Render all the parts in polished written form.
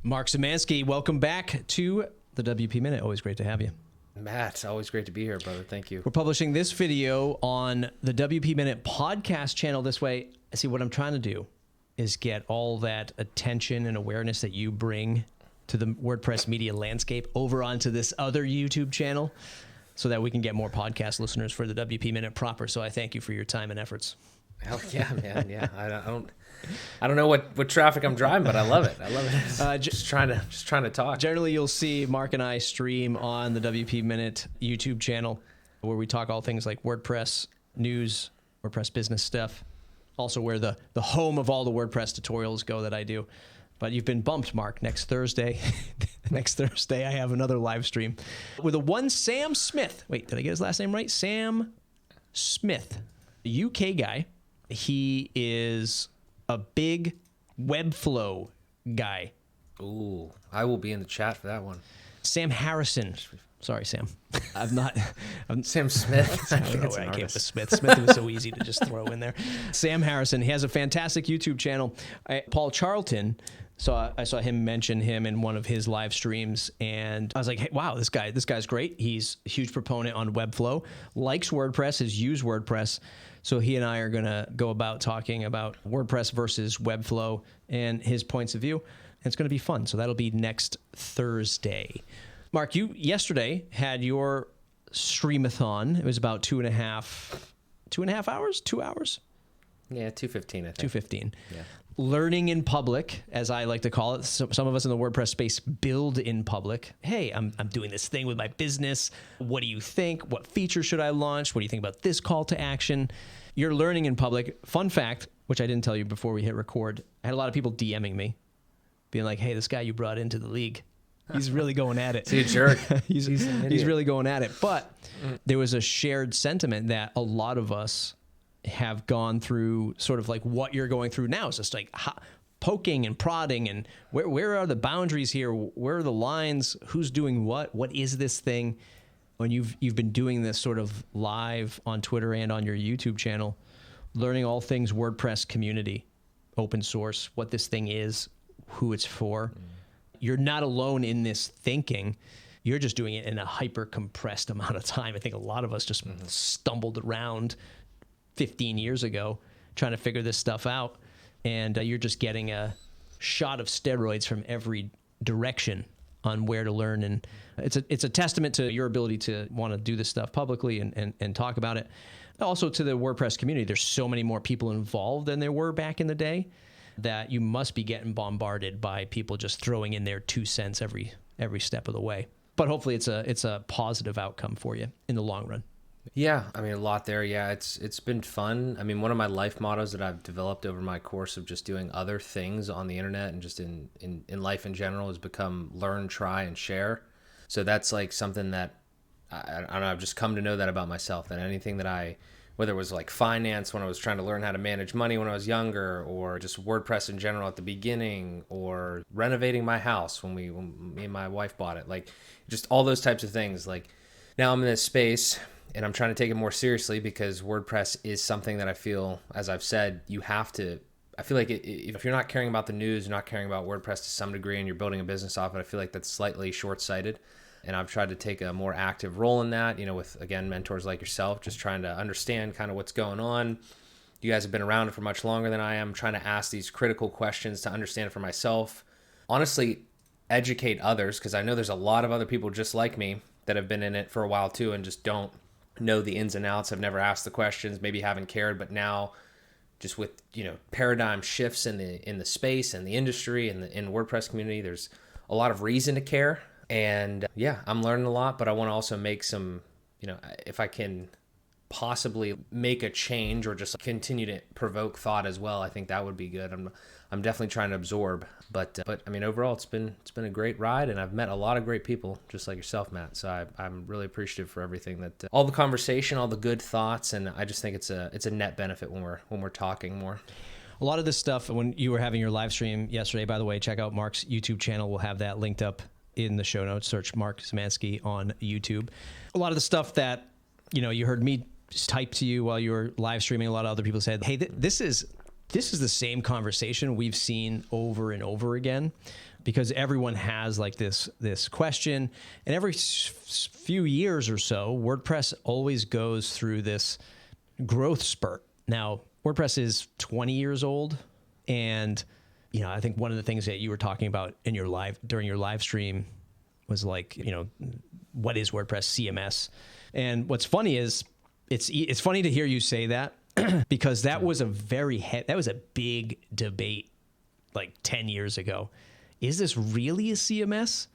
Mark Szymanski, welcome back to the WP Minute. Always great to have you. Matt, it's always great to be here, brother. Thank you. We're publishing this video on the WP Minute podcast channel. This way, see, what I'm trying to do is get all that attention and awareness that you bring to the WordPress media landscape over onto this other YouTube channel so that we can get more podcast listeners for the WP Minute proper. So I thank you for your time and efforts. Hell yeah, man. Yeah, I don't know what traffic I'm driving, but I love it. I love it. Just trying to talk. Generally, you'll see Mark and I stream on the WP Minute YouTube channel where we talk all things like WordPress news, WordPress business stuff. Also where the home of all the WordPress tutorials go that I do. But you've been bumped, Mark. Next Thursday, I have another live stream with one Sam Smith. Wait, did I get his last name right? Sam Smith, a UK guy. He is a big Webflow guy. Ooh, I will be in the chat for that one. Sam Harrison. Sorry, Sam. I'm Sam Smith. I don't know where I came with Smith. Smith was so easy to just throw in there. Sam Harrison. He has a fantastic YouTube channel. Paul Charlton. So I saw him mention him in one of his live streams, and I was like, hey, wow, this guy's great. He's a huge proponent on Webflow, likes WordPress, has used WordPress. So he and I are going to go about talking about WordPress versus Webflow and his points of view. And it's going to be fun. So that'll be next Thursday. Mark, you yesterday had your Streamathon. It was about 2.5 hours? 2 hours? Yeah, 2:15, I think. 2:15. Yeah. Learning in public, as I like to call it. Some of us in the WordPress space build in public. Hey, I'm doing this thing with my business. What do you think? What feature should I launch? What do you think about this call to action? You're learning in public. Fun fact, which I didn't tell you before we hit record, I had a lot of people DMing me, being like, hey, this guy you brought into the league, he's really going at it. He's a jerk. he's really going at it. But there was a shared sentiment that a lot of us have gone through, sort of like what you're going through now. It's just like poking and prodding and where are the boundaries here? Where are the lines? Who's doing what? What is this thing? When you've been doing this sort of live on Twitter and on your YouTube channel, learning all things WordPress community, open source, what this thing is, who it's for. You're not alone in this thinking. You're just doing it in a hyper compressed amount of time. I think a lot of us just stumbled around 15 years ago trying to figure this stuff out, and you're just getting a shot of steroids from every direction on where to learn. And it's a testament to your ability to want to do this stuff publicly and talk about it. Also to the WordPress community, there's so many more people involved than there were back in the day that you must be getting bombarded by people just throwing in their 2 cents every step of the way. But hopefully it's a positive outcome for you in the long run. Yeah, I mean, a lot there. Yeah, it's been fun. I mean, one of my life mottos that I've developed over my course of just doing other things on the internet and just in life in general has become learn, try, and share. So that's like something that I don't know, I've just come to know that about myself, that anything that whether it was like finance when I was trying to learn how to manage money when I was younger, or just WordPress in general at the beginning, or renovating my house when me and my wife bought it, like just all those types of things. Like now I'm in this space and I'm trying to take it more seriously because WordPress is something that I feel, as I've said, I feel like if you're not caring about the news, you're not caring about WordPress to some degree, and you're building a business off it, I feel like that's slightly short-sighted. And I've tried to take a more active role in that, with, again, mentors like yourself, just trying to understand kind of what's going on. You guys have been around for much longer than I am, trying to ask these critical questions to understand for myself. Honestly, educate others, because I know there's a lot of other people just like me that have been in it for a while too and just don't know the ins and outs, have never asked the questions, maybe haven't cared, but now just with, paradigm shifts in the space and the industry and in the WordPress community, there's a lot of reason to care. And yeah, I'm learning a lot, but I want to also make some, if I can possibly make a change or just continue to provoke thought as well, I think that would be good. I'm definitely trying to absorb, but I mean, overall it's been a great ride, and I've met a lot of great people just like yourself, Matt. So I'm really appreciative for everything that all the conversation, all the good thoughts, and I just think it's a net benefit when we're talking more. A lot of this stuff, when you were having your live stream yesterday, by the way, check out Mark's YouTube channel. We'll have that linked up in the show notes. Search Mark Szymanski on YouTube. A lot of the stuff that, you heard me just type to you while you were live streaming, a lot of other people said, hey, this is the same conversation we've seen over and over again. because everyone has like this question, and every few years or so, WordPress always goes through this growth spurt. Now, WordPress is 20 years old, and I think one of the things that you were talking about during your live stream was like, what is WordPress CMS? And what's funny is it's funny to hear you say that because that was a big debate like 10 years ago. Is this really a CMS?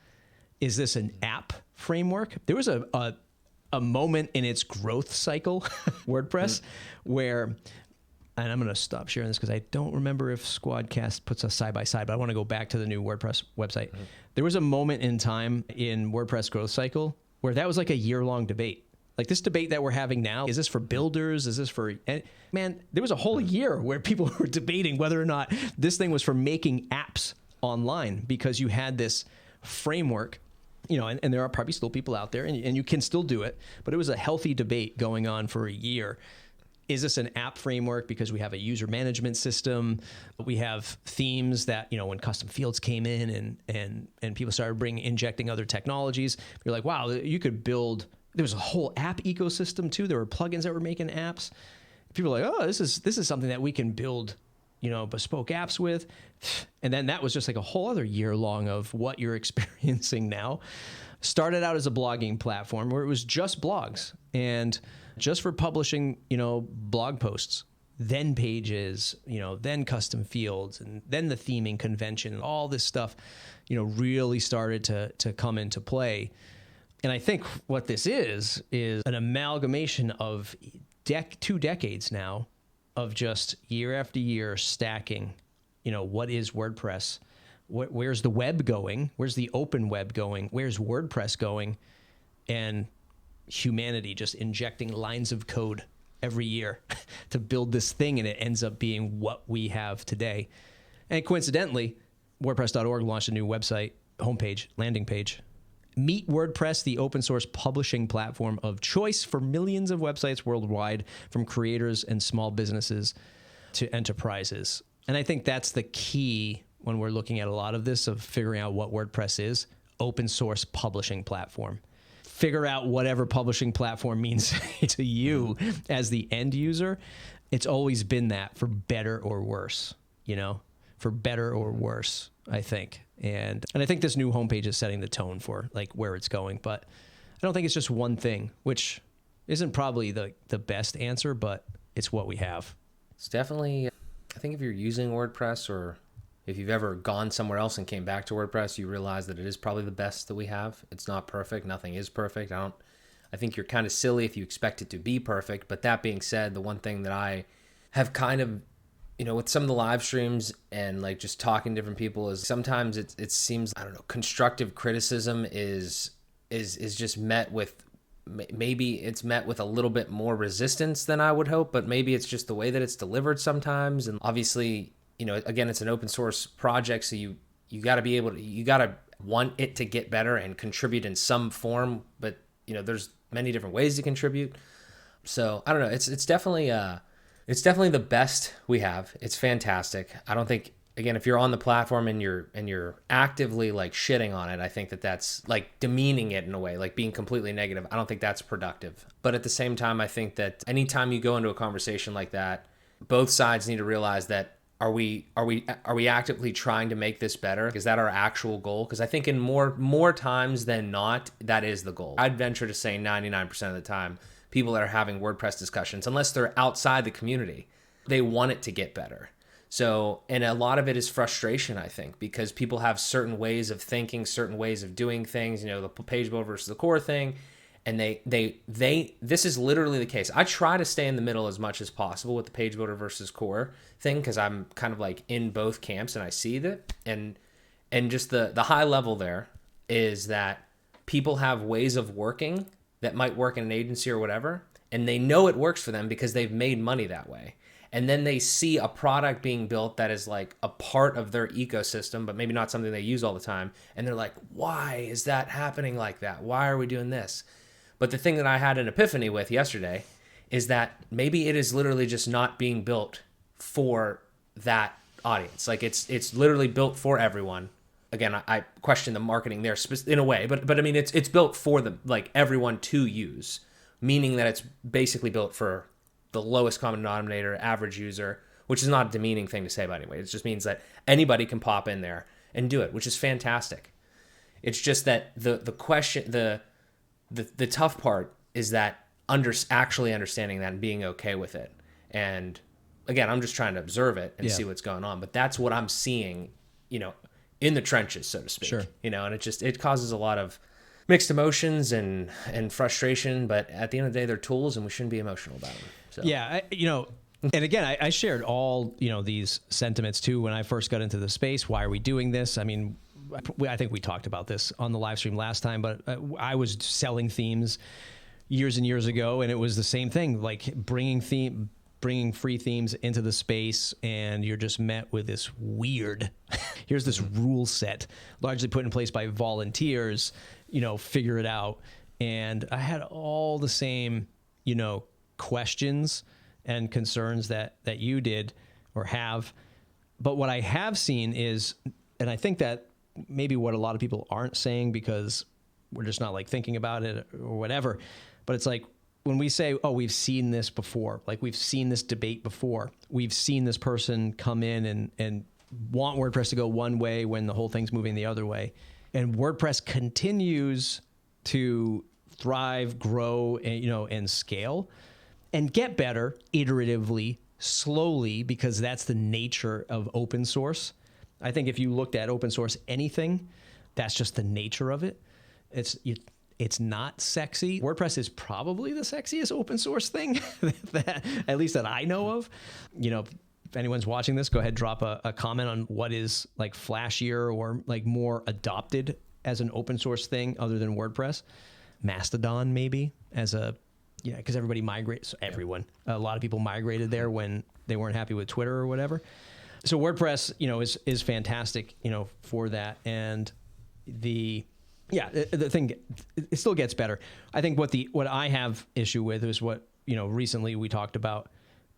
Is this an app framework? There was a moment in its growth cycle, WordPress, where, and I'm going to stop sharing this because I don't remember if Squadcast puts us side by side, but I want to go back to the new WordPress website. Mm-hmm. There was a moment in time in WordPress growth cycle where that was like a year-long debate. Like this debate that we're having now, is this for builders? Is this for, man, there was a whole year where people were debating whether or not this thing was for making apps online, because you had this framework, and there are probably still people out there and you can still do it, but it was a healthy debate going on for a year. Is this an app framework because we have a user management system? We have themes that, when custom fields came in and people started injecting other technologies, you're like, wow, you could build. There was a whole app ecosystem too. There were plugins that were making apps. People are like, oh, this is something that we can build, bespoke apps with. And then that was just like a whole other year long of what you're experiencing now. Started out as a blogging platform where it was just blogs and just for publishing, blog posts, then pages, then custom fields, and then the theming convention and all this stuff, really started to come into play. And I think what this is an amalgamation of 2 decades now of just year after year stacking, what is WordPress? Where's the web going? Where's the open web going? Where's WordPress going? And humanity just injecting lines of code every year to build this thing, and it ends up being what we have today. And coincidentally, WordPress.org launched a new website, homepage, landing page. Meet WordPress, the open source publishing platform of choice for millions of websites worldwide, from creators and small businesses to enterprises. And I think that's the key when we're looking at a lot of this, of figuring out what WordPress is: open source publishing platform. Figure out whatever publishing platform means to you as the end user. It's always been that, for better or worse, for better or worse, I think. And I think this new homepage is setting the tone for like where it's going, but I don't think it's just one thing, which isn't probably the best answer, but it's what we have. It's definitely, I think if you're using WordPress, or if you've ever gone somewhere else and came back to WordPress, you realize that it is probably the best that we have. It's not perfect. Nothing is perfect. I think you're kind of silly if you expect it to be perfect. But that being said, the one thing that I have kind of, with some of the live streams and like just talking to different people, is sometimes it seems, constructive criticism is just met with, maybe it's met with a little bit more resistance than I would hope, but maybe it's just the way that it's delivered sometimes. And obviously, again, it's an open source project, so you got to be able to, you got to want it to get better and contribute in some form, but there's many different ways to contribute. So I don't know. It's definitely the best we have. It's fantastic. I don't think, again, if you're on the platform and you're actively like shitting on it, I think that's like demeaning it in a way, like being completely negative. I don't think that's productive. But at the same time, I think that anytime you go into a conversation like that, both sides need to realize that, are we actively trying to make this better? Is that our actual goal? Because I think in more times than not, that is the goal. I'd venture to say 99% of the time, people that are having WordPress discussions, unless they're outside the community, they want it to get better. So, and a lot of it is frustration, I think, because people have certain ways of thinking, certain ways of doing things, the page builder versus the core thing. And this is literally the case. I try to stay in the middle as much as possible with the page builder versus core thing, because I'm kind of like in both camps and I see that. And just the high level there is that people have ways of working that might work in an agency or whatever, and they know it works for them because they've made money that way. And then they see a product being built that is like a part of their ecosystem, but maybe not something they use all the time. And they're like, why is that happening like that? Why are we doing this? But the thing that I had an epiphany with yesterday is that maybe it is literally just not being built for that audience. Like it's literally built for everyone, again, I question the marketing there in a way, but I mean, it's built for the, like, everyone to use, meaning that it's basically built for the lowest common denominator, average user, which is not a demeaning thing to say, by the way. It just means that anybody can pop in there and do it, which is fantastic. It's just that the question, the tough part is that actually understanding that and being okay with it. And again, I'm just trying to observe it and see what's going on. But that's what I'm seeing, in the trenches, so to speak. Sure. And it causes a lot of mixed emotions and frustration. But at the end of the day, they're tools, and we shouldn't be emotional about them. So. Yeah, and again, I shared all these sentiments too when I first got into the space. Why are we doing this? I mean, I think we talked about this on the live stream last time, but I was selling themes years and years ago, and it was the same thing, like bringing free themes into the space, and you're just met with this weird, here's this rule set, largely put in place by volunteers, figure it out. And I had all the same, questions and concerns that you did or have. But what I have seen is, and I think that maybe what a lot of people aren't saying because we're just not like thinking about it or whatever, but it's like when we say, oh, we've seen this before, like we've seen this debate before, we've seen this person come in and want WordPress to go one way when the whole thing's moving the other way. And WordPress continues to thrive, grow, and scale and get better iteratively, slowly, because that's the nature of open source. I think if you looked at open source anything, that's just the nature of it. It's not sexy. WordPress is probably the sexiest open source thing that at least that I know of. If anyone's watching this, go ahead, drop a comment on what is like flashier or like more adopted as an open source thing other than WordPress. Mastodon maybe as a, because everybody migrates, everyone, a lot of people migrated there when they weren't happy with Twitter or whatever. So WordPress, is fantastic, for that. And the thing, it still gets better. I think what I have issue with is what, recently we talked about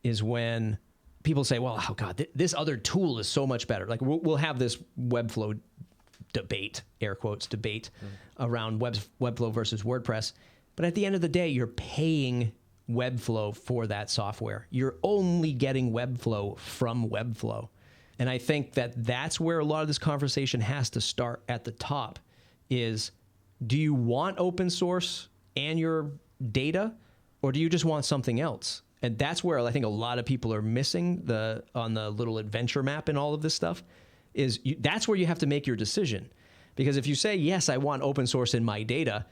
is when people say, well, oh God, this other tool is so much better. Like we'll have this Webflow debate, air quotes debate around Webflow versus WordPress. But at the end of the day, you're paying Webflow for that software. You're only getting Webflow from Webflow. And I think that's where a lot of this conversation has to start at the top is, do you want open source and your data, or do you just want something else? And that's where I think a lot of people are missing on the little adventure map and all of this stuff is that's where you have to make your decision. Because if you say, yes, I want open source in my data,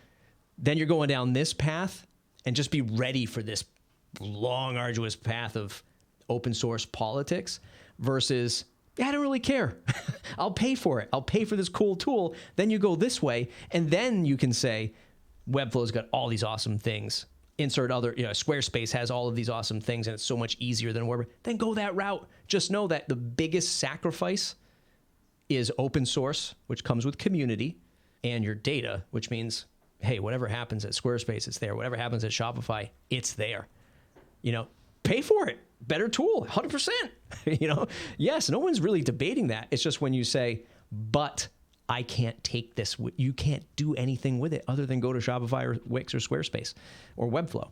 then you're going down this path, and just be ready for this long, arduous path of open source politics versus, I don't really care. I'll pay for it. I'll pay for this cool tool. Then you go this way, and then you can say, Webflow's got all these awesome things. Insert other, Squarespace has all of these awesome things, and it's so much easier than WordPress. Then go that route. Just know that the biggest sacrifice is open source, which comes with community, and your data, which means, hey, whatever happens at Squarespace, it's there. Whatever happens at Shopify, it's there. Pay for it. Better tool, 100%. Yes, no one's really debating that. It's just when you say, but I can't take this. You can't do anything with it other than go to Shopify or Wix or Squarespace or Webflow.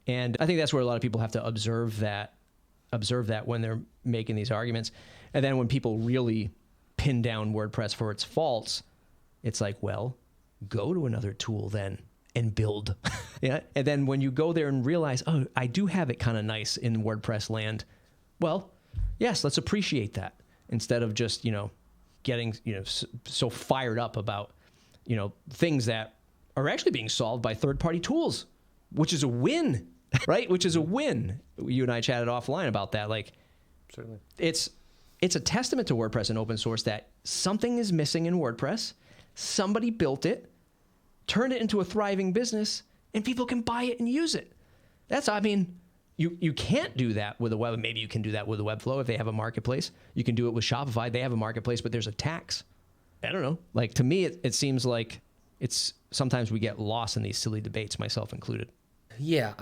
And I think that's where a lot of people have to observe that when they're making these arguments. And then when people really pin down WordPress for its faults, it's like, well, go to another tool then and build. Yeah. And then when you go there and realize, oh, I do have it kind of nice in WordPress land. Well, yes, let's appreciate that instead of just, getting, so fired up about, things that are actually being solved by third-party tools, which is a win, right? Which is a win. You and I chatted offline about that. Like, certainly, it's a testament to WordPress and open source that something is missing in WordPress. Somebody built it, turned it into a thriving business, and people can buy it and use it. You can't do that with a web. Maybe you can do that with a Webflow if they have a marketplace. You can do it with Shopify. They have a marketplace, but there's a tax. I don't know. Like, to me, it seems like sometimes we get lost in these silly debates, myself included. Yeah,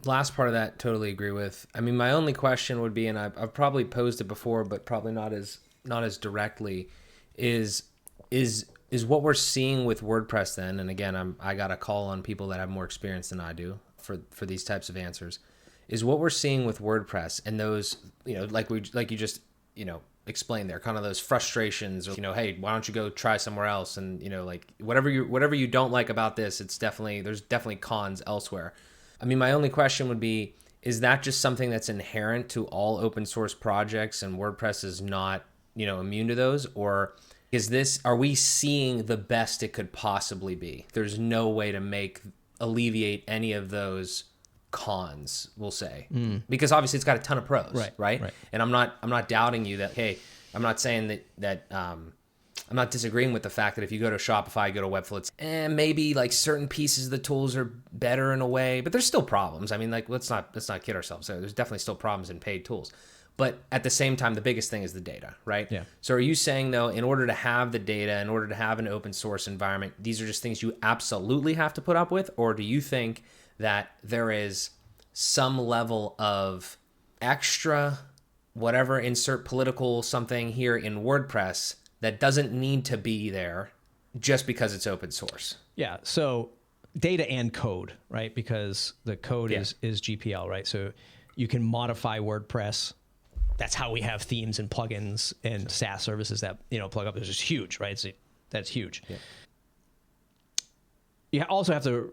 last part of that, totally agree with. My only question would be, and I've probably posed it before, but probably not as directly, is Is what we're seeing with WordPress then, and again, I got a call on people that have more experience than I do for these types of answers, is what we're seeing with WordPress and those, like you just, explained there, kind of those frustrations, or, hey, why don't you go try somewhere else? And, like whatever you don't like about this, there's definitely cons elsewhere. I mean, my only question would be, is that just something that's inherent to all open source projects and WordPress is not, immune to those? Or are we seeing the best it could possibly be? There's no way to alleviate any of those cons, we'll say, because obviously it's got a ton of pros, right? And I'm not doubting you that, hey, I'm not saying that I'm not disagreeing with the fact that if you go to Shopify, go to Webflow, it's maybe like certain pieces of the tools are better in a way, but there's still problems. I mean, like let's not kid ourselves. There's definitely still problems in paid tools. But at the same time, the biggest thing is the data, right? Yeah. So are you saying, though, in order to have the data, in order to have an open source environment, these are just things you absolutely have to put up with? Or do you think that there is some level of extra, whatever, insert political something here in WordPress that doesn't need to be there just because it's open source? Yeah. So data and code, right? Because the code is GPL, right? So you can modify WordPress. That's how we have themes and plugins and SaaS services that, plug up. This is huge, right? That's huge. Yeah. You also have to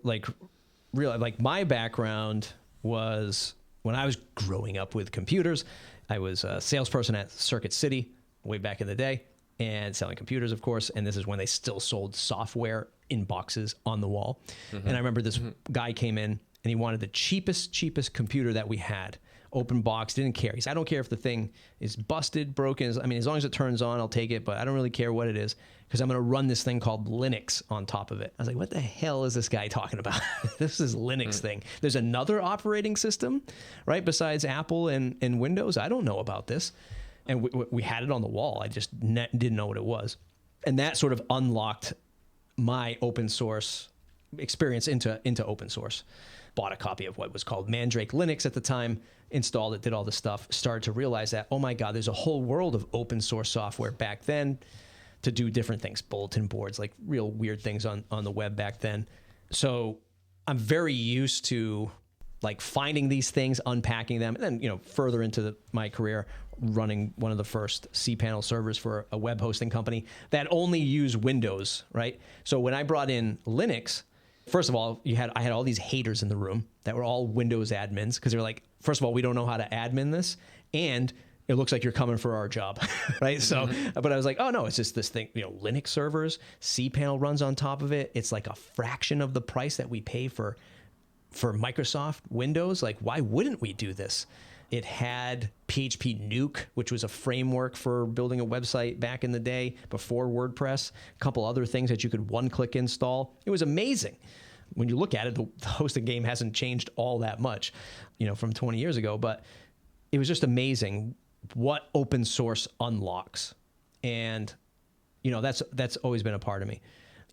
realize, my background was when I was growing up with computers, I was a salesperson at Circuit City way back in the day and selling computers, of course. And this is when they still sold software in boxes on the wall. Mm-hmm. And I remember this guy came in and he wanted the cheapest computer that we had. Open box, didn't care. He said, I don't care if the thing is busted, broken. I mean, as long as it turns on, I'll take it, but I don't really care what it is because I'm going to run this thing called Linux on top of it. I was like, what the hell is this guy talking about? This is Linux thing. There's another operating system, right, besides Apple and Windows. I don't know about this. And we had it on the wall. I just didn't know what it was. And that sort of unlocked my open source experience into open source. Bought a copy of what was called Mandrake Linux at the time, installed it, did all this stuff, started to realize that, oh my God, there's a whole world of open source software back then to do different things, bulletin boards, like real weird things on the web back then. So I'm very used to finding these things, unpacking them, and then, further into my career, running one of the first cPanel servers for a web hosting company that only used Windows, right? So when I brought in Linux, first of all, I had all these haters in the room that were all Windows admins because they were like, first of all, we don't know how to admin this, and it looks like you're coming for our job, right? So, but I was like, oh no, it's just this thing, Linux servers, cPanel runs on top of it. It's like a fraction of the price that we pay for Microsoft Windows. Like, why wouldn't we do this? It had PHP Nuke, which was a framework for building a website back in the day before WordPress, a couple other things that you could one-click install. It was amazing. When you look at it, the hosting game hasn't changed all that much, from 20 years ago, but it was just amazing what open source unlocks. And, that's always been a part of me.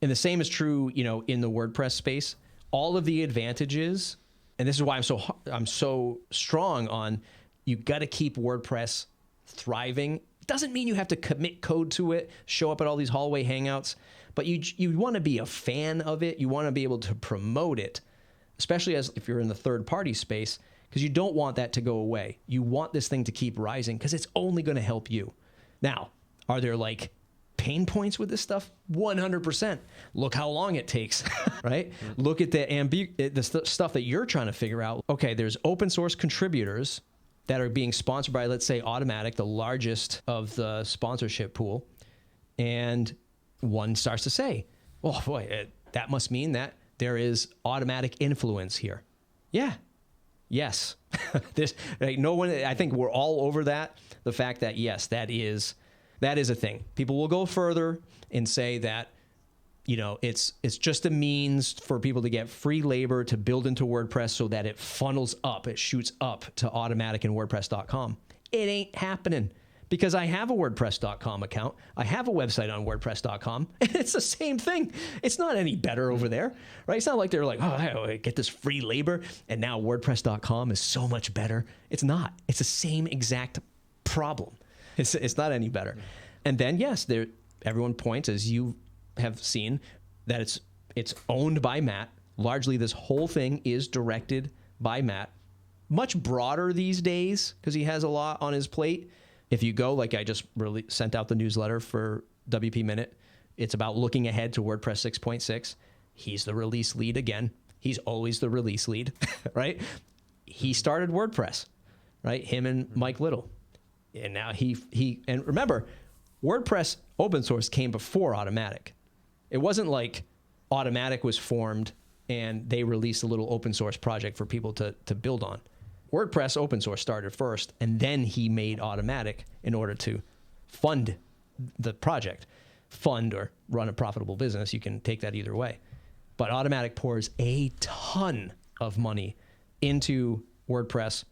And the same is true, in the WordPress space. All of the advantages, and this is why I'm so strong on, you got to keep WordPress thriving. It doesn't mean you have to commit code to it, show up at all these hallway hangouts, but you want to be a fan of it. You want to be able to promote it, especially if you're in the third-party space, because you don't want that to go away. You want this thing to keep rising because it's only going to help you. Now, are there pain points with this stuff? 100%. Look how long it takes, right? Look at the stuff that you're trying to figure out. Okay, there's open source contributors that are being sponsored by, let's say, Automatic, the largest of the sponsorship pool. And one starts to say, oh boy, that must mean that there is Automatic influence here. Yeah. Yes. No one, I think we're all over that. The fact that, yes, that is a thing. People will go further and say that, it's just a means for people to get free labor to build into WordPress so that it funnels up, it shoots up to Automatic and WordPress.com. It ain't happening because I have a WordPress.com account. I have a website on WordPress.com, and it's the same thing. It's not any better over there, right? It's not like they're like, oh, I get this free labor, and now WordPress.com is so much better. It's not. It's the same exact problem. It's not any better. And then, yes, everyone points, as you have seen, that it's owned by Matt. Largely, this whole thing is directed by Matt. Much broader these days because he has a lot on his plate. If you go, like I just really sent out the newsletter for WP Minute, it's about looking ahead to WordPress 6.6. He's the release lead again. He's always the release lead, right? He started WordPress, right? Him and Mike Little. And now and remember, WordPress open source came before Automatic. It wasn't like Automatic was formed and they released a little open source project for people to build on. WordPress open source started first, and then he made Automatic in order to fund the project. Fund or run a profitable business, you can take that either way. But Automatic pours a ton of money into WordPress,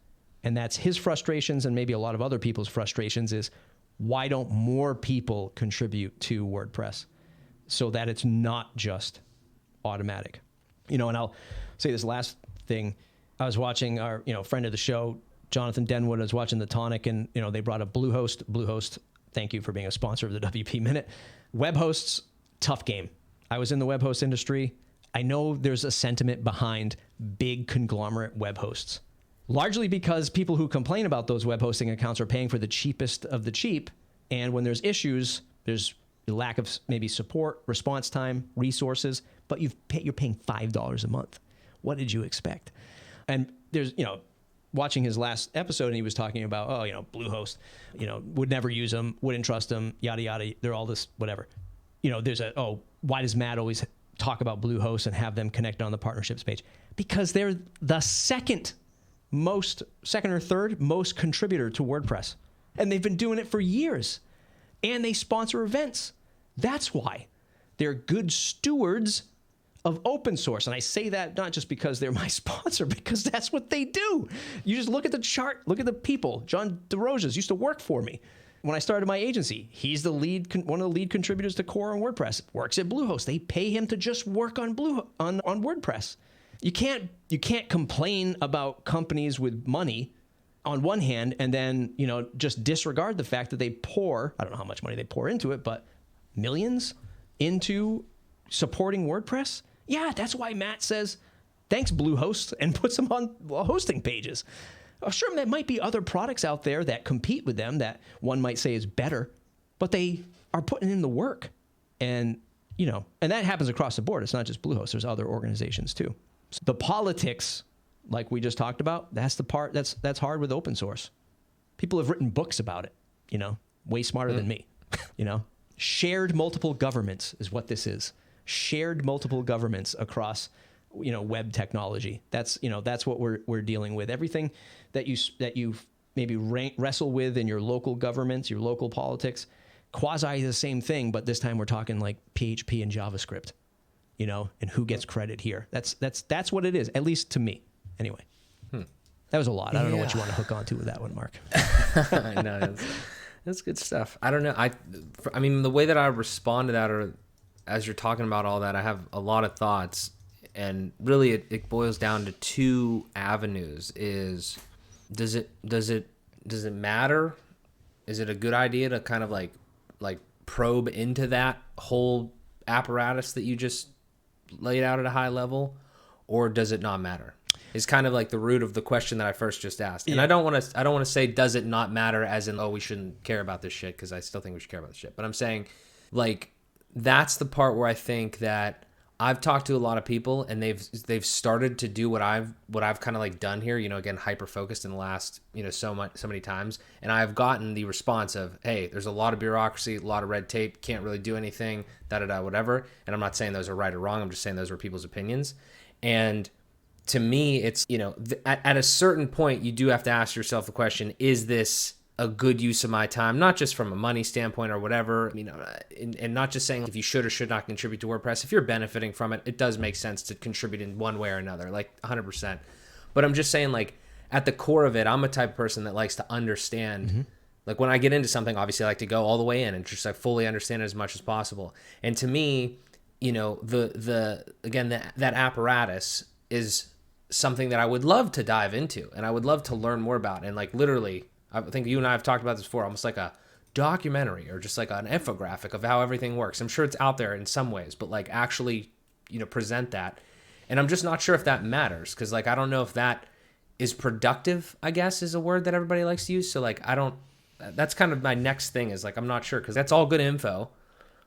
and that's his frustrations and maybe a lot of other people's frustrations is, why don't more people contribute to WordPress so that it's not just Automatic? And I'll say this last thing. I was watching our, friend of the show, Jonathan Denwood. I was watching the Tonic, and, they brought up Bluehost. Bluehost, thank you for being a sponsor of the WP Minute. Web hosts, tough game. I was in the web host industry. I know there's a sentiment behind big conglomerate web hosts, largely because people who complain about those web hosting accounts are paying for the cheapest of the cheap. And when there's issues, there's a lack of maybe support, response time, resources, but you're paying $5 a month. What did you expect? And there's, watching his last episode, and he was talking about, Bluehost, would never use them, wouldn't trust them, yada, yada. They're all this, whatever. There's why does Matt always talk about Bluehost and have them connected on the partnerships page? Because they're the second or third most contributor to WordPress. And they've been doing it for years. And they sponsor events. That's why. They're good stewards of open source. And I say that not just because they're my sponsor, because that's what they do. You just look at the chart, look at the people. John DeRojas used to work for me when I started my agency. He's the one of the lead contributors to Core on WordPress, works at Bluehost. They pay him to just work on WordPress. You can't complain about companies with money on one hand and then, just disregard the fact that they pour, I don't know how much money they pour into it, but millions into supporting WordPress. Yeah, that's why Matt says, thanks Bluehost, and puts them on hosting pages. Sure, there might be other products out there that compete with them that one might say is better, but they are putting in the work. And, and that happens across the board. It's not just Bluehost. There's other organizations too. So the politics, like we just talked about, that's the part that's hard with open source. People have written books about it, way smarter than me, Shared multiple governments is what this is. Shared multiple governments across, web technology. That's what we're dealing with. Everything that you maybe wrestle with in your local governments, your local politics, quasi the same thing, but this time we're talking like PHP and JavaScript, and who gets credit here. That's what it is, at least to me. Anyway, that was a lot. I don't know what you want to hook onto with that one, Mark. No, that's good stuff. I don't know. I mean, the way that I respond to that, or as you're talking about all that, I have a lot of thoughts, and really it boils down to two avenues. Is does it matter? Is it a good idea to kind of like probe into that whole apparatus that you just laid out at a high level, or does it not matter? Is kind of like the root of the question that I first just asked. And yeah. I don't want to say does it not matter as in, we shouldn't care about this shit, because I still think we should care about this shit. But I'm saying, that's the part where I think that I've talked to a lot of people, and they've started to do what I've kind of done here, again, hyper focused in the last, so many times. And I've gotten the response of, hey, there's a lot of bureaucracy, a lot of red tape, can't really do anything, whatever. And I'm not saying those are right or wrong. I'm just saying those are people's opinions. And to me, it's, at a certain point, you do have to ask yourself the question, is this a good use of my time? Not just from a money standpoint or whatever, and not just saying if you should or should not contribute to WordPress. If you're benefiting from it, it does make sense to contribute in one way or another, 100%. But I'm just saying, at the core of it, I'm a type of person that likes to understand. Mm-hmm. When I get into something, obviously I like to go all the way in and just fully understand it as much as possible. And to me, that apparatus is something that I would love to dive into, and I would love to learn more about. And literally, I think you and I have talked about this before, almost like a documentary or just like an infographic of how everything works. I'm sure it's out there in some ways, but like actually, present that. And I'm just not sure if that matters, because like I don't know if that is productive, I guess is a word that everybody likes to use. So like that's kind of my next thing, is like I'm not sure, because that's all good info.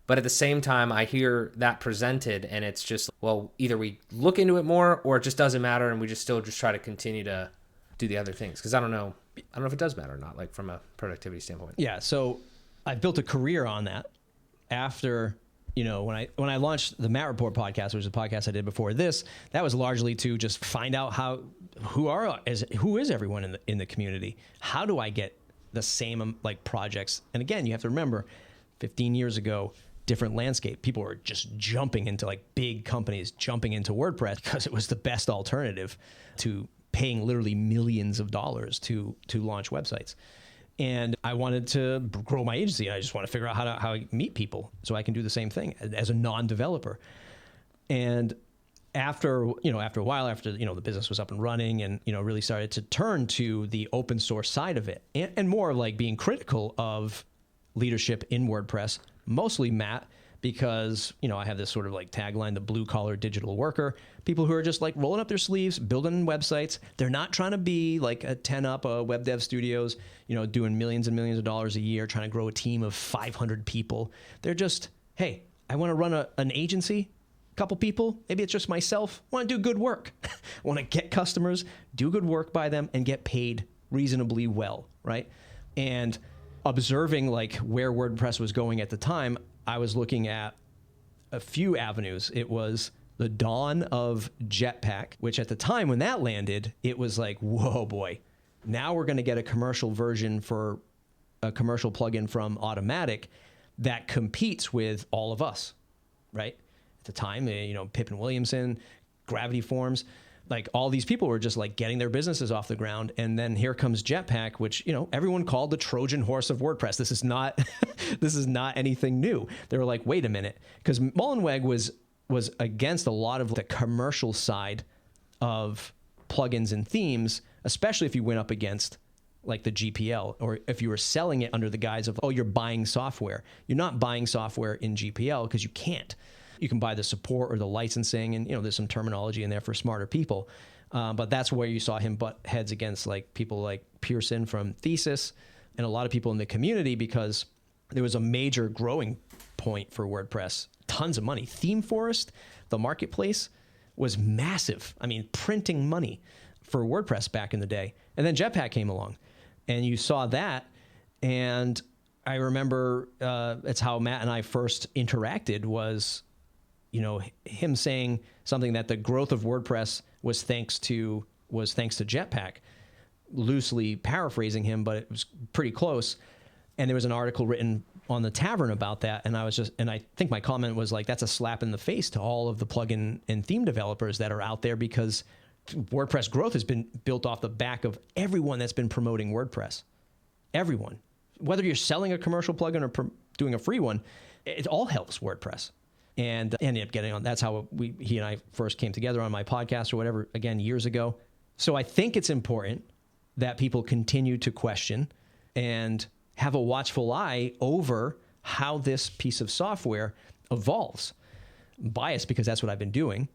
But at the same time, I hear that presented and it's just, well, either we look into it more or it just doesn't matter and we just still just try to continue to do the other things. Because I don't know if it does matter or not, like from a productivity standpoint. Yeah, so I built a career on that after, when I launched the Matt Report podcast, which is a podcast I did before this. That was largely to just find out who is everyone in the community. How do I get the same like projects? And again, you have to remember, 15 years ago, different landscape. People were just jumping into like big companies, jumping into WordPress because it was the best alternative to paying literally millions of dollars to launch websites. And I wanted to grow my agency. I just want to figure out how to meet people so I can do the same thing as a non-developer. And after a while, after the business was up and running and really started to turn to the open source side of it, and more like being critical of leadership in WordPress, mostly Matt, because, I have this sort of like tagline, the blue collar digital worker, people who are just like rolling up their sleeves, building websites. They're not trying to be like a 10-up web dev studios, doing millions and millions of dollars a year, trying to grow a team of 500 people. They're just, hey, I want to run an agency, a couple people, maybe it's just myself, I want to do good work. I want to get customers, do good work by them, and get paid reasonably well, right? And observing like where WordPress was going at the time, I was looking at a few avenues. It was the dawn of Jetpack, which at the time when that landed, it was like, whoa, boy. Now we're going to get a commercial version for a commercial plugin from Automatic that competes with all of us, right? At the time, Pippin Williamson, Gravity Forms, like all these people were just like getting their businesses off the ground. And then here comes Jetpack, which, everyone called the Trojan horse of WordPress. This is not, this is not anything new. They were like, wait a minute. Because Mullenweg was against a lot of the commercial side of plugins and themes, especially if you went up against like the GPL, or if you were selling it under the guise of, oh, you're buying software. You're not buying software in GPL because you can't. You can buy the support or the licensing, and there's some terminology in there for smarter people. But that's where you saw him butt heads against like people like Pearson from Thesis and a lot of people in the community, because there was a major growing point for WordPress. Tons of money. Theme Forest, the marketplace, was massive. I mean, printing money for WordPress back in the day. And then Jetpack came along, and you saw that. And I remember it's how Matt and I first interacted was, him saying something that the growth of WordPress was thanks to Jetpack, loosely paraphrasing him, but it was pretty close. And there was an article written on the Tavern about that. And I think my comment was like, that's a slap in the face to all of the plugin and theme developers that are out there, because WordPress growth has been built off the back of everyone that's been promoting WordPress. Everyone, whether you're selling a commercial plugin or doing a free one, it all helps WordPress. And ended up getting on. That's how he and I first came together on my podcast or whatever, again, years ago. So I think it's important that people continue to question and have a watchful eye over how this piece of software evolves. I'm biased because that's what I've been doing.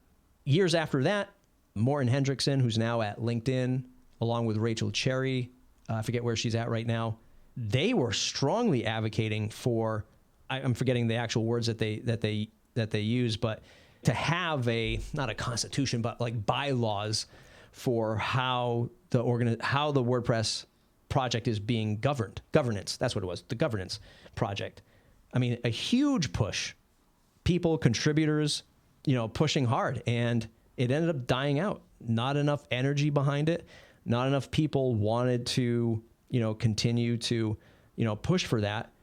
Years after that, Morten Hendrickson, who's now at LinkedIn, along with Rachel Cherry, I forget where she's at right now, they were strongly advocating for, I'm forgetting the actual words that they use, but to have not a constitution, but like bylaws for how the WordPress project is being governed. Governance, that's what it was, the governance project. I mean, a huge push. People, contributors, pushing hard, and it ended up dying out. Not enough energy behind it. Not enough people wanted to, continue to, push for that.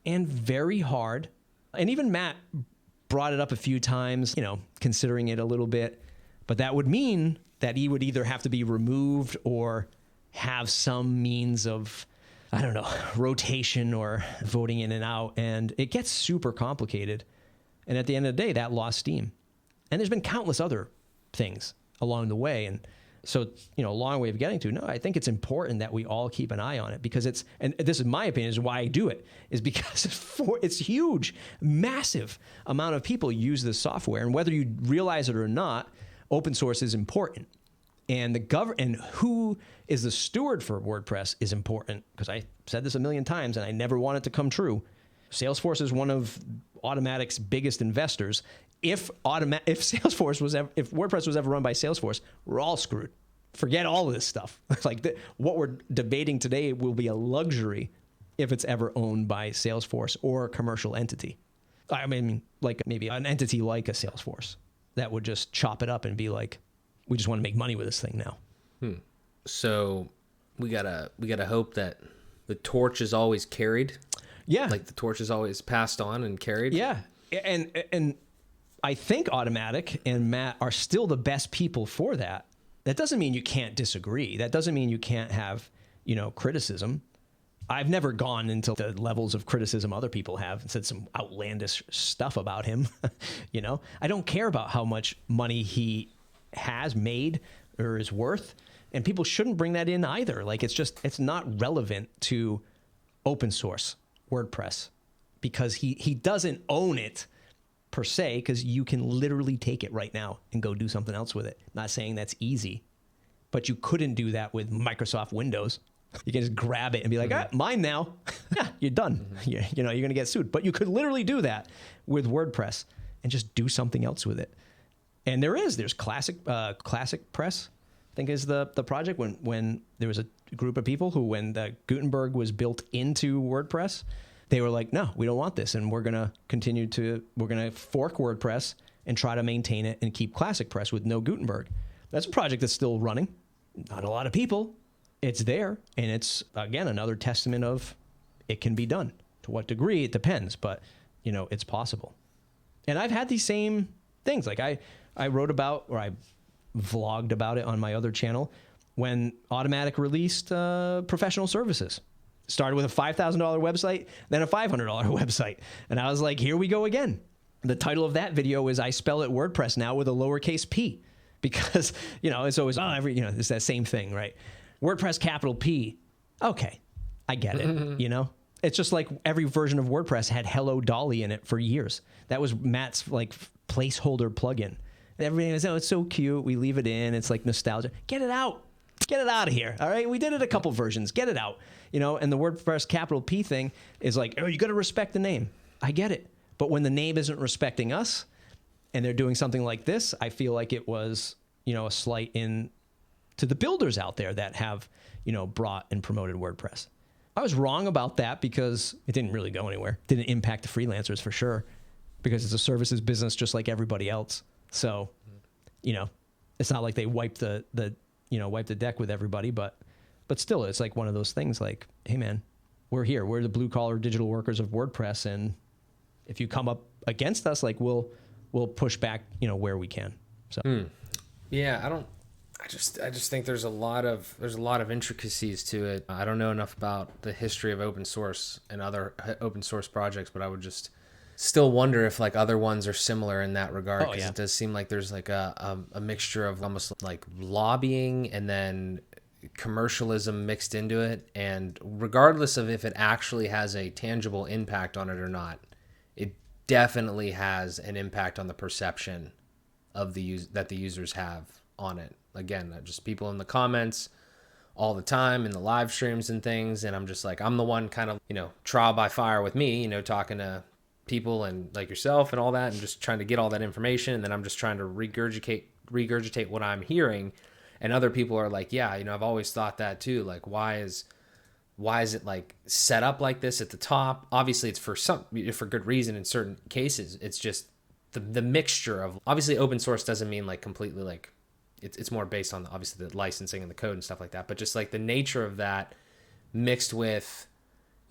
And very hard. And even Matt brought it up a few times, considering it a little bit, but that would mean that he would either have to be removed or have some means of, I don't know, rotation or voting in and out. And it gets super complicated. And at the end of the day, that lost steam. And there's been countless other things along the way. And So, a long way of getting to, no, I think it's important that we all keep an eye on it because and this is my opinion, is why I do it, is because it's huge, massive amount of people use this software. And whether you realize it or not, open source is important. And and who is the steward for WordPress is important, because I said this a million times and I never want it to come true. Salesforce is one of Automatic's biggest investors. If WordPress was ever run by Salesforce, we're all screwed. Forget all of this stuff. Like what we're debating today will be a luxury if it's ever owned by Salesforce or a commercial entity. I mean, like maybe an entity like a Salesforce that would just chop it up and be like, we just want to make money with this thing now. So we gotta hope that the torch is always carried. Yeah, like the torch is always passed on and carried. Yeah, and I think Automatic and Matt are still the best people for that. That doesn't mean you can't disagree. That doesn't mean you can't have criticism. I've never gone into the levels of criticism other people have and said some outlandish stuff about him. I don't care about how much money he has made or is worth, and people shouldn't bring that in either. Like it's not relevant to open source WordPress because he doesn't own it per se, because you can literally take it right now and go do something else with it. Not saying that's easy, but you couldn't do that with Microsoft Windows. You can just grab it and be like, mine now. Yeah, you're done. You're going to get sued. But you could literally do that with WordPress and just do something else with it. And there's Classic Press, I think is the project, when there was a group of people who, when the Gutenberg was built into WordPress, they were like, no, we don't want this. And we're going to fork WordPress and try to maintain it and keep Classic Press with no Gutenberg. That's a project that's still running. Not a lot of people. It's there. And it's, again, another testament of it can be done. To what degree, it depends. But, it's possible. And I've had these same things. Like I wrote about, or I vlogged about it on my other channel when Automatic released professional services. Started with a $5,000 website, then a $500 website. And I was like, here we go again. The title of that video is I spell it WordPress now with a lowercase p, because, it's always, it's that same thing, right? WordPress capital P. Okay, I get it, It's just like every version of WordPress had Hello Dolly in it for years. That was Matt's like placeholder plugin. Everybody was, it's so cute. We leave it in. It's like nostalgia. Get it out. Get it out of here. All right. We did it a couple versions. Get it out. And the WordPress capital P thing is like, you got to respect the name. I get it. But when the name isn't respecting us and they're doing something like this, I feel like it was, a slight in to the builders out there that have, brought and promoted WordPress. I was wrong about that because it didn't really go anywhere. Didn't impact the freelancers for sure, because it's a services business just like everybody else. So, it's not like they wiped the deck with everybody, but still, it's like one of those things like, hey man, we're here. We're the blue collar digital workers of WordPress. And if you come up against us, like we'll push back, where we can. So, yeah, I just think there's a lot of intricacies to it. I don't know enough about the history of open source and other open source projects, but I would just still wonder if like other ones are similar in that regard, because it does seem like there's like a mixture of almost like lobbying and then commercialism mixed into it. And regardless of if it actually has a tangible impact on it or not, it definitely has an impact on the perception of that the users have on it. Again, just people in the comments all the time in the live streams and things. And I'm just like, I'm the one kind of, trial by fire with me, talking to people and like yourself and all that, and just trying to get all that information. And then I'm just trying to regurgitate what I'm hearing. And other people are like, yeah, I've always thought that too. Like, why is it like set up like this at the top? Obviously it's for good reason in certain cases. It's just the mixture of, obviously open source doesn't mean like completely like, it's more based on obviously the licensing and the code and stuff like that. But just like the nature of that mixed with,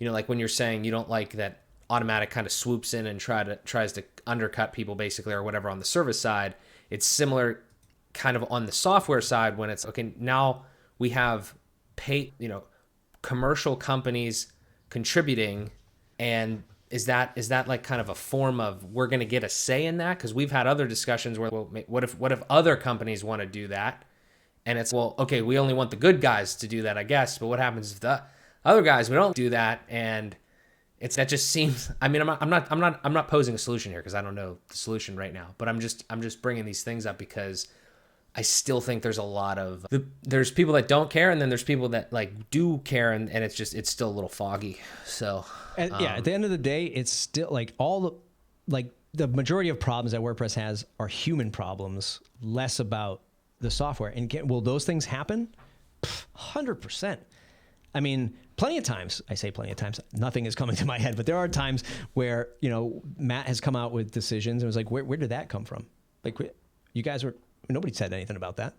like when you're saying you don't like that Automatic kind of swoops in and tries to undercut people basically or whatever on the service side. It's similar kind of on the software side when it's okay, now we have commercial companies contributing, and is that like kind of a form of we're going to get a say in that? Because we've had other discussions where, well, what if other companies want to do that, And it's, well, okay, we only want the good guys to do that, I guess. But what happens if the other guys, we don't do that? And that just seems, I mean, I'm not posing a solution here because I don't know the solution right now, but I'm just bringing these things up because I still think there's a lot of, there's people that don't care. And then there's people that like do care. And it's still a little foggy. So yeah, at the end of the day, it's still like the majority of problems that WordPress has are human problems, less about the software. And will those things happen? 100%. I mean, plenty of times, nothing is coming to my head, but there are times where, Matt has come out with decisions and was like, where did that come from? Like, you guys nobody said anything about that,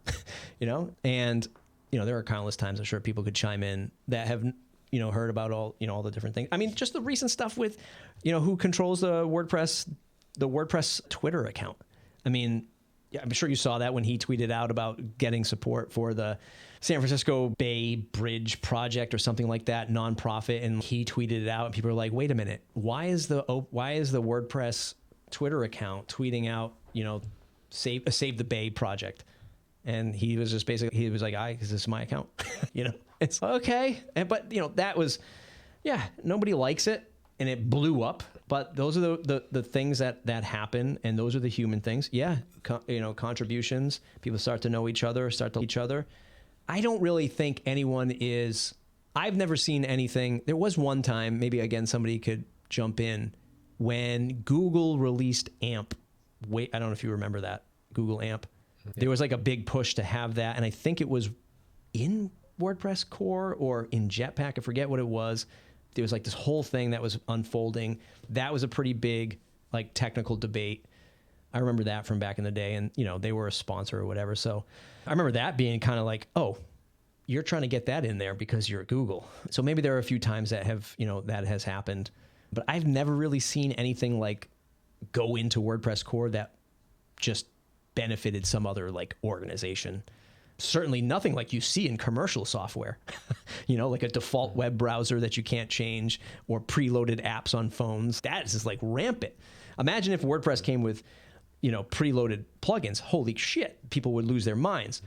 And, there are countless times I'm sure people could chime in that have, heard about all the different things. I mean, just the recent stuff with, who controls the WordPress Twitter account. I mean, yeah, I'm sure you saw that when he tweeted out about getting support for the San Francisco Bay Bridge project or something like that, nonprofit, and he tweeted it out, and people are like, "Wait a minute, why is the WordPress Twitter account tweeting out, save the Bay project?" And he was just basically, he was like, "Because this is my account," It's okay, but that was, yeah, nobody likes it, and it blew up. But those are the things that happen, and those are the human things. Yeah, contributions. People start to know each other, I don't really think anyone is. I've never seen anything. There was one time, maybe again somebody could jump in, when Google released AMP. I don't know if you remember that, Google AMP. Yeah. There was like a big push to have that, and I think it was in WordPress core or in Jetpack. I forget what it was. There was like this whole thing that was unfolding. That was a pretty big like technical debate. I remember that from back in the day, and they were a sponsor or whatever. So I remember that being kind of like, oh, you're trying to get that in there because you're at Google. So maybe there are a few times that have, that has happened, but I've never really seen anything like go into WordPress core that just benefited some other like organization. Certainly nothing like you see in commercial software, like a default web browser that you can't change or preloaded apps on phones. That is just like rampant. Imagine if WordPress came with, preloaded plugins. Holy shit, people would lose their minds.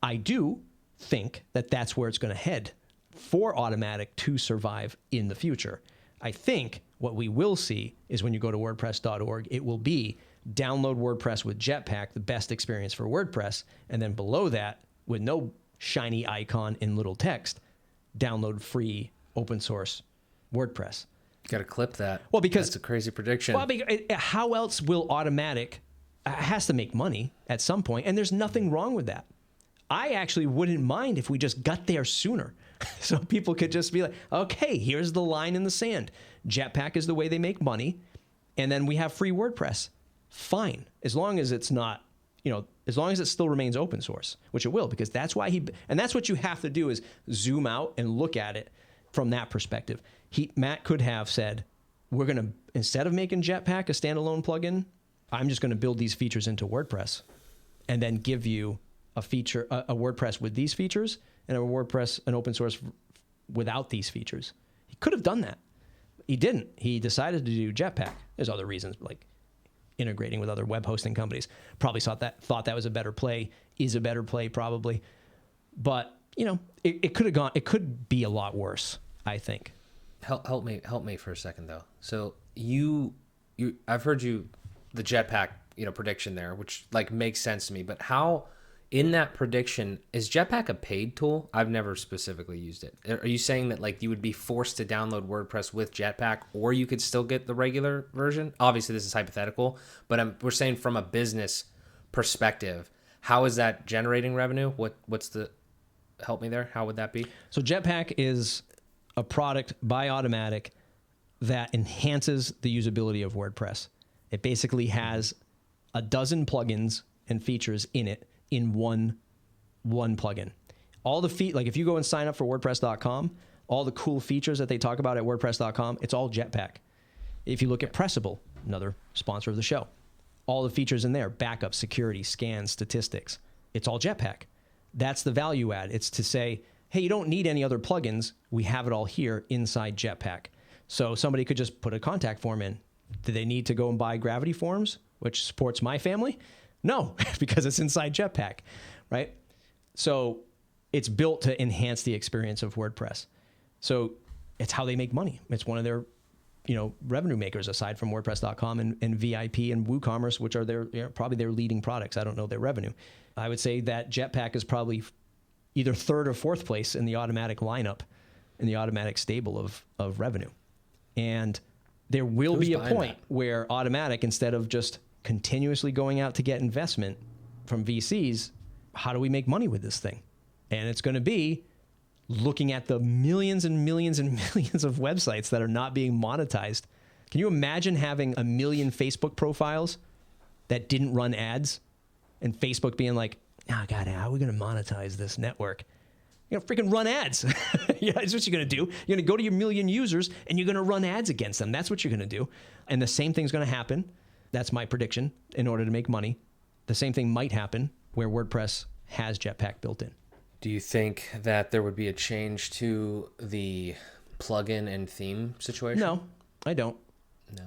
I do think that that's where it's going to head for Automatic to survive in the future. I think what we will see is when you go to WordPress.org, it will be download WordPress with Jetpack, the best experience for WordPress, and then below that, with no shiny icon in little text, download free open source WordPress. Got to clip that. Well, because that's a crazy prediction. Well, how else will Automatic has to make money at some point, and there's nothing wrong with that. I actually wouldn't mind if we just got there sooner, so people could just be like, okay, here's the line in the sand. Jetpack is the way they make money, and then we have free WordPress. Fine, as long as it's not, as long as it still remains open source, which it will, because that's why and that's what you have to do is zoom out and look at it from that perspective. Matt could have said, we're going to, instead of making Jetpack a standalone plugin, I'm just going to build these features into WordPress and then give you a WordPress with these features and an open source without these features. He could have done that. He didn't. He decided to do Jetpack. There's other reasons, like integrating with other web hosting companies. Probably thought that was a better play, is a better play probably. But, it could have gone, it could be a lot worse, I think. Help me for a second though. So I've heard the Jetpack, prediction there, which like makes sense to me, but how in that prediction is Jetpack a paid tool? I've never specifically used it. Are you saying that like you would be forced to download WordPress with Jetpack, or you could still get the regular version? Obviously this is hypothetical, but we're saying from a business perspective, how is that generating revenue? What's the, help me there. How would that be? So Jetpack is a product by Automatic that enhances the usability of WordPress. It basically has a dozen plugins and features in it in one plugin. All the like if you go and sign up for WordPress.com, all the cool features that they talk about at WordPress.com, it's all Jetpack. If you look at Pressable, another sponsor of the show, all the features in there, backup, security, scans, statistics, it's all Jetpack. That's the value add. It's to say, hey, you don't need any other plugins. We have it all here inside Jetpack. So somebody could just put a contact form in. Do they need to go and buy Gravity Forms, which supports my family? No, because it's inside Jetpack, right? So it's built to enhance the experience of WordPress. So it's how they make money. It's one of their, revenue makers aside from WordPress.com and VIP and WooCommerce, which are their probably their leading products. I don't know their revenue. I would say that Jetpack is probably either third or fourth place in the automatic lineup, in the automatic stable of revenue. And there will be a point where automatic, instead of just continuously going out to get investment from VCs, how do we make money with this thing? And it's going to be looking at the millions and millions and millions of websites that are not being monetized. Can you imagine having 1 million Facebook profiles that didn't run ads, and Facebook being like, oh God, how are we going to monetize this network? You're going to freaking run ads. Yeah, that's what you're going to do. You're going to go to your 1 million users and you're going to run ads against them. That's what you're going to do. And the same thing's going to happen. That's my prediction. In order to make money, the same thing might happen where WordPress has Jetpack built in. Do you think that there would be a change to the plugin and theme situation? No, I don't.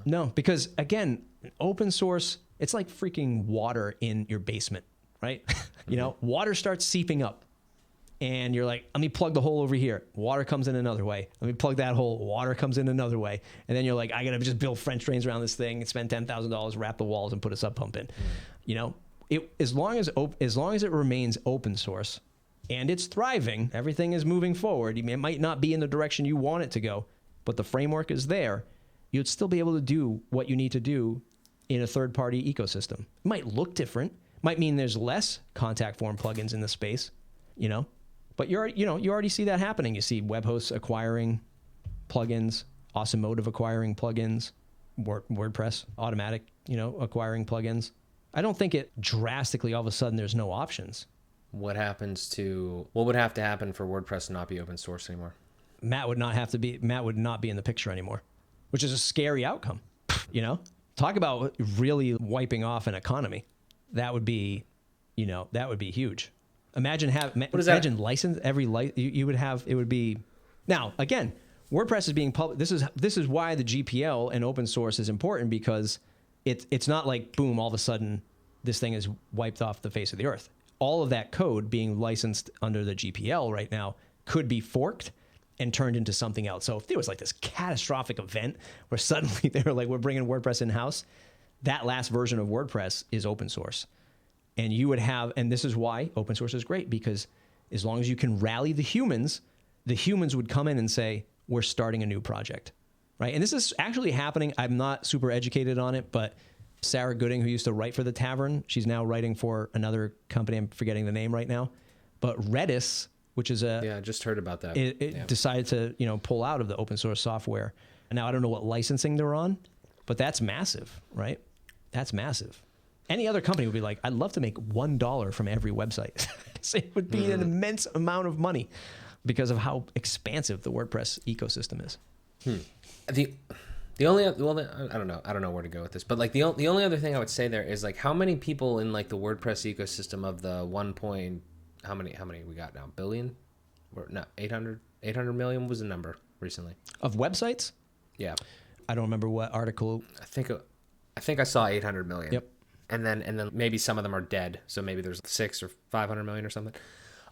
No, because again, open source, it's like freaking water in your basement, right? Water starts seeping up and you're like, let me plug the hole over here. Water comes in another way. Let me plug that hole. Water comes in another way. And then you're like, I got to just build French drains around this thing and spend $10,000, wrap the walls and put a sub pump in. As long as it remains open source, and it's thriving, everything is moving forward. It might not be in the direction you want it to go, but the framework is there. You'd still be able to do what you need to do in a third-party ecosystem. It might look different. Might mean there's less contact form plugins in the space, But you already see that happening. You see web hosts acquiring plugins, Automotive acquiring plugins, WordPress automatic, acquiring plugins. I don't think it drastically all of a sudden there's no options. What would have to happen for WordPress to not be open source anymore? Matt would not be in the picture anymore, which is a scary outcome. Talk about really wiping off an economy. That would be huge. Imagine license every you would have. It would be now again. WordPress is being public. This is why the GPL and open source is important, because it's not like boom, all of a sudden this thing is wiped off the face of the earth. All of that code being licensed under the GPL right now could be forked and turned into something else. So if there was like this catastrophic event where suddenly they were like, we're bringing WordPress in-house, that last version of WordPress is open source. And you would have, and this is why open source is great, because as long as you can rally the humans would come in and say, we're starting a new project, right? And this is actually happening. I'm not super educated on it, but Sarah Gooding, who used to write for The Tavern, she's now writing for another company. I'm forgetting the name right now. But Redis, which is I just heard about that. It decided to pull out of the open source software. And now I don't know what licensing they're on, but that's massive, right? That's massive. Any other company would be like, I'd love to make $1 from every website. It would be an immense amount of money because of how expansive the WordPress ecosystem is. The only, I don't know where to go with this, but like the only other thing I would say there is like how many people in like the WordPress ecosystem of the how many we got now? Billion? Or no, 800 million was the number recently. Of websites? Yeah. I don't remember what article. I think I saw 800 million. Yep. And then maybe some of them are dead. So maybe there's 6 or 500 million or something.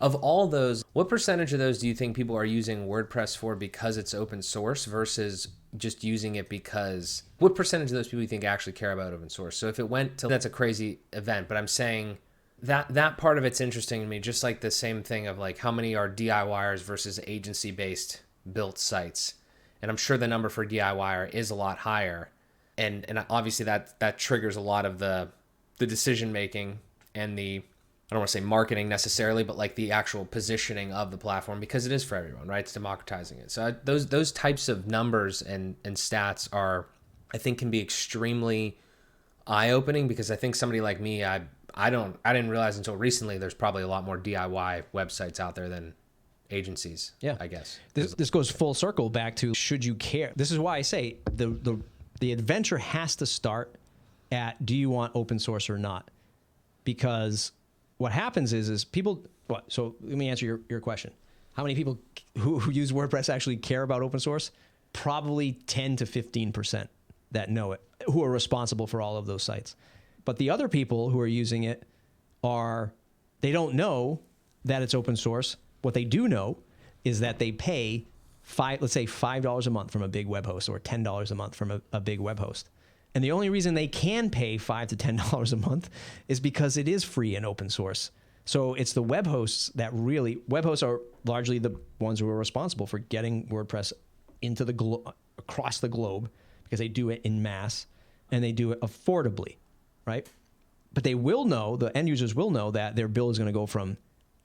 Of all those, what percentage of those do you think people are using WordPress for because it's open source versus just using it because... What percentage of those people do you think actually care about open source? So if it went to... That's a crazy event, but I'm saying that part of it's interesting to me, just like the same thing of like how many are DIYers versus agency-based built sites. And I'm sure the number for DIYer is a lot higher. And obviously that triggers a lot of the decision-making and the... I don't want to say marketing necessarily, but like the actual positioning of the platform, because it is for everyone, right? It's democratizing it. So those types of numbers and stats are, I think, can be extremely eye-opening, because I think somebody like me, I didn't realize until recently there's probably a lot more DIY websites out there than agencies. Yeah, I guess this goes full circle back to, should you care? This is why I say the adventure has to start at, do you want open source or not? Because what happens is people, what? So let me answer your question. How many people who use WordPress actually care about open source? Probably 10 to 15% that know it, who are responsible for all of those sites. But the other people who are using it they don't know, that it's open source. What they do know is that they pay let's say $5 a month from a big web host, or $10 a month from a big web host. And the only reason they can pay $5 to $10 a month is because it is free and open source. So it's the web hosts web hosts are largely the ones who are responsible for getting WordPress into across the globe, because they do it in mass and they do it affordably, right? But they will know, the end users will know, that their bill is going to go from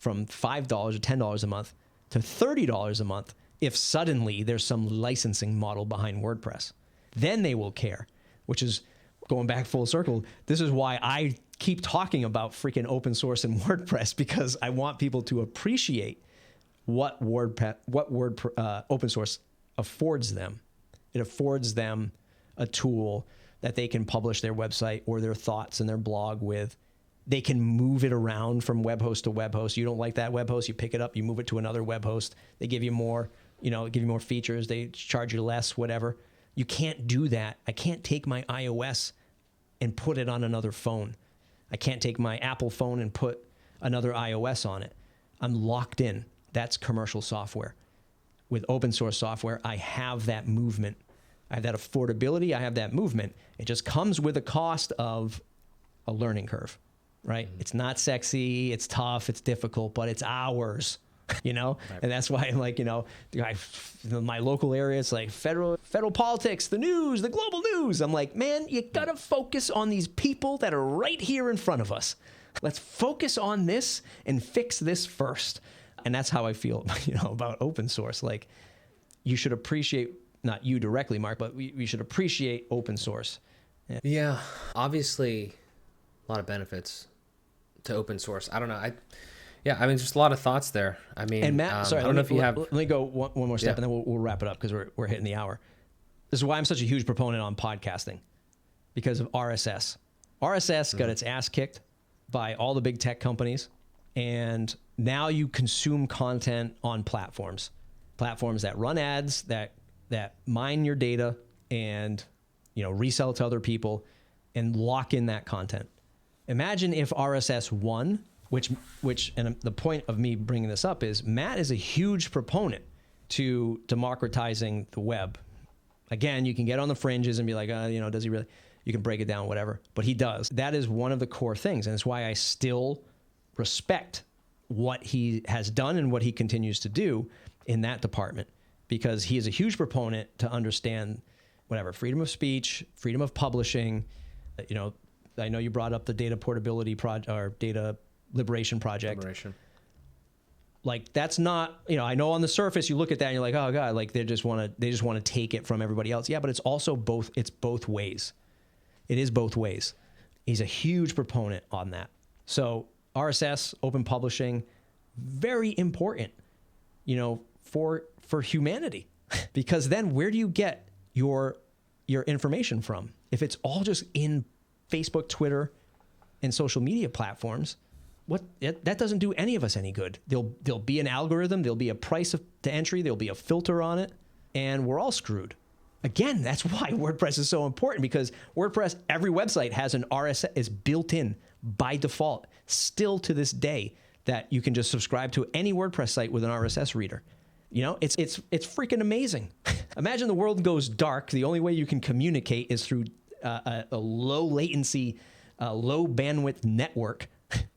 $5 or $10 a month to $30 a month if suddenly there's some licensing model behind WordPress. Then they will care, which is going back full circle. This is why I keep talking about freaking open source and WordPress, because I want people to appreciate what open source affords them. It affords them a tool that they can publish their website or their thoughts and their blog with. They can move it around from web host to web host. You don't like that web host, you pick it up, you move it to another web host. They give you more, give you more features. They charge you less, whatever. You can't do that. I can't take my iOS and put it on another phone. I can't take my Apple phone and put another iOS on it. I'm locked in. That's commercial software. With open source software, I have that movement. I have that affordability. I have that movement. It just comes with a cost of a learning curve, right? Mm-hmm. It's not sexy. It's tough. It's difficult, but it's ours, Right. And that's why I'm like, my local area, it's like federal politics, the news, the global news. I'm like, man, you got to focus on these people that are right here in front of us. Let's focus on this and fix this first. And that's how I feel, about open source. Like, you should appreciate, not you directly, Mark, but we should appreciate open source. Yeah, obviously a lot of benefits to open source. I don't know. Just a lot of thoughts there. I mean, and Matt, sorry, I don't know if you have. Let me go one more step, and then we'll wrap it up, because we're hitting the hour. This is why I'm such a huge proponent on podcasting, because of RSS. RSS got its ass kicked by all the big tech companies, and now you consume content on platforms that run ads, that mine your data and resell to other people and lock in that content. Imagine if RSS won. Which, and the point of me bringing this up is Matt is a huge proponent to democratizing the web. Again, you can get on the fringes and be like, does he really? You can break it down, whatever. But he does. That is one of the core things, and it's why I still respect what he has done and what he continues to do in that department, because he is a huge proponent to understand freedom of speech, freedom of publishing. I know you brought up the data portability project or data liberation project. Like, that's not, I know on the surface you look at that and you're like, oh God, like they just want to take it from everybody else. Yeah, but it's also both ways. It is both ways. He's a huge proponent on that. So RSS, open publishing, very important, for humanity, because then where do you get your information from? If it's all just in Facebook, Twitter, and social media platforms, that doesn't do any of us any good. There'll be an algorithm, there'll be a price to entry, there'll be a filter on it, and we're all screwed. Again, that's why WordPress is so important, because WordPress, every website has an RSS, is built in by default, still to this day, that you can just subscribe to any WordPress site with an RSS reader. It's freaking amazing. Imagine the world goes dark. The only way you can communicate is through a low latency, low bandwidth network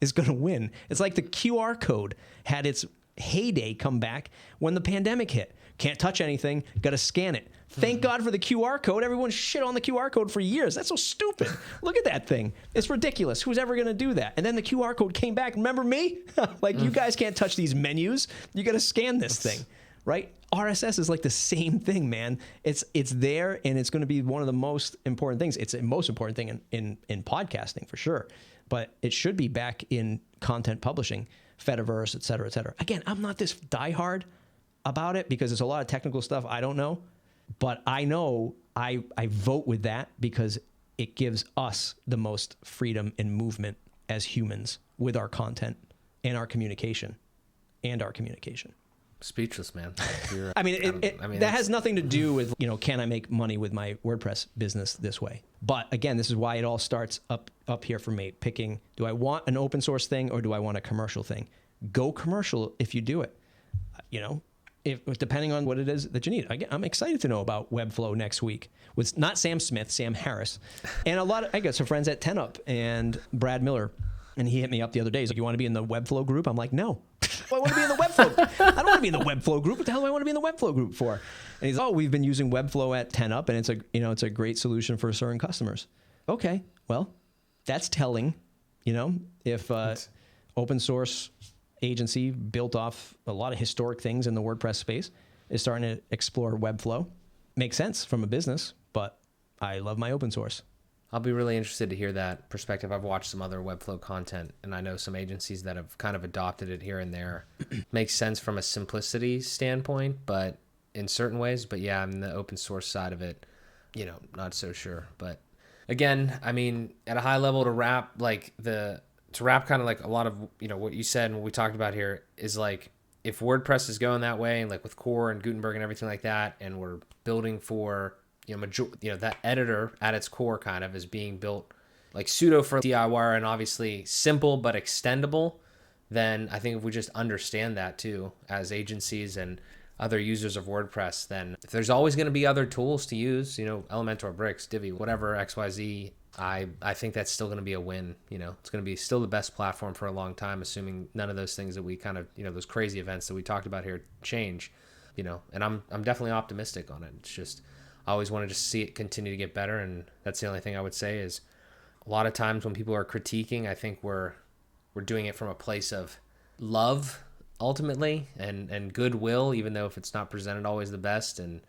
is going to win. It's like the QR code had its heyday come back when the pandemic hit. Can't touch anything, got to scan it. Thank God for the QR code. Everyone shit on the QR code for years. That's so stupid. Look at that thing. It's ridiculous. Who's ever going to do that? And then the QR code came back. Remember me? You guys can't touch these menus. You got to scan this thing, right? RSS is like the same thing, man. It's there, and it's going to be one of the most important things. It's the most important thing in podcasting, for sure. But it should be back in content publishing, Fediverse, et cetera, et cetera. Again, I'm not this diehard about it, because there's a lot of technical stuff I don't know. But I know I vote with that because it gives us the most freedom and movement as humans with our content and our communication. Speechless, man. That has nothing to do with, can I make money with my WordPress business this way? But again, this is why it all starts up here for me, picking, do I want an open source thing or do I want a commercial thing? go commercial if you do it. You know, if depending on what it is that you need. I'm excited to know about Webflow next week with not Sam Smith, Sam Harris, and I got some friends at 10up and Brad Miller, and he hit me up the other day. He's like, "You want to be in the Webflow group?" I'm like, "No, I want to be in the Webflow. I don't want to be in the Webflow group. What the hell do I want to be in the Webflow group for?" And he's, "Oh, we've been using Webflow at 10up, and it's a great solution for certain customers." Okay, well, that's telling. You know, if open source agency built off a lot of historic things in the WordPress space is starting to explore Webflow. Makes sense from a business, but I love my open source. I'll be really interested to hear that perspective. I've watched some other Webflow content, and I know some agencies that have kind of adopted it here and there. Makes sense from a simplicity standpoint, but in certain ways. But yeah, on the open source side of it, you know, not so sure. But again, I mean, at a high level, to wrap kind of like a lot of, you know, what you said and what we talked about here is like, if WordPress is going that way, like with Core and Gutenberg and everything like that, and we're building for, you know, that editor at its core kind of is being built like pseudo for DIY and obviously simple but extendable, then I think if we just understand that too as agencies and other users of WordPress, then if there's always going to be other tools to use, you know, Elementor, Bricks, Divi, whatever, XYZ, I think that's still going to be a win. You know, it's going to be still the best platform for a long time, assuming none of those things that we kind of, you know, those crazy events that we talked about here change, you know, and I'm definitely optimistic on it. It's just, I always want to just see it continue to get better. And that's the only thing I would say is a lot of times when people are critiquing, I think we're doing it from a place of love ultimately and goodwill, even though if it's not presented always the best. And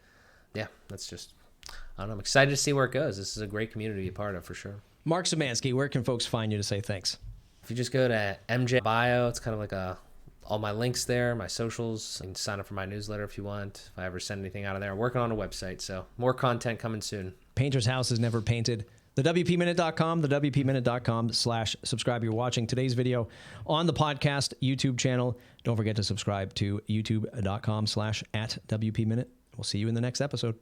yeah, that's just, I don't know. I'm excited to see where it goes. This is a great community to be a part of for sure. Mark Szymanski, where can folks find you to say thanks? If you just go to MJ Bio, it's kind of like all my links there, my socials. You can sign up for my newsletter if you want. If I ever send anything out of there, I'm working on a website, so more content coming soon. Painter's house is never painted. TheWPMinute.com, TheWPMinute.com/subscribe. You're watching today's video on the podcast YouTube channel. Don't forget to subscribe to YouTube.com/@WPMinute. We'll see you in the next episode.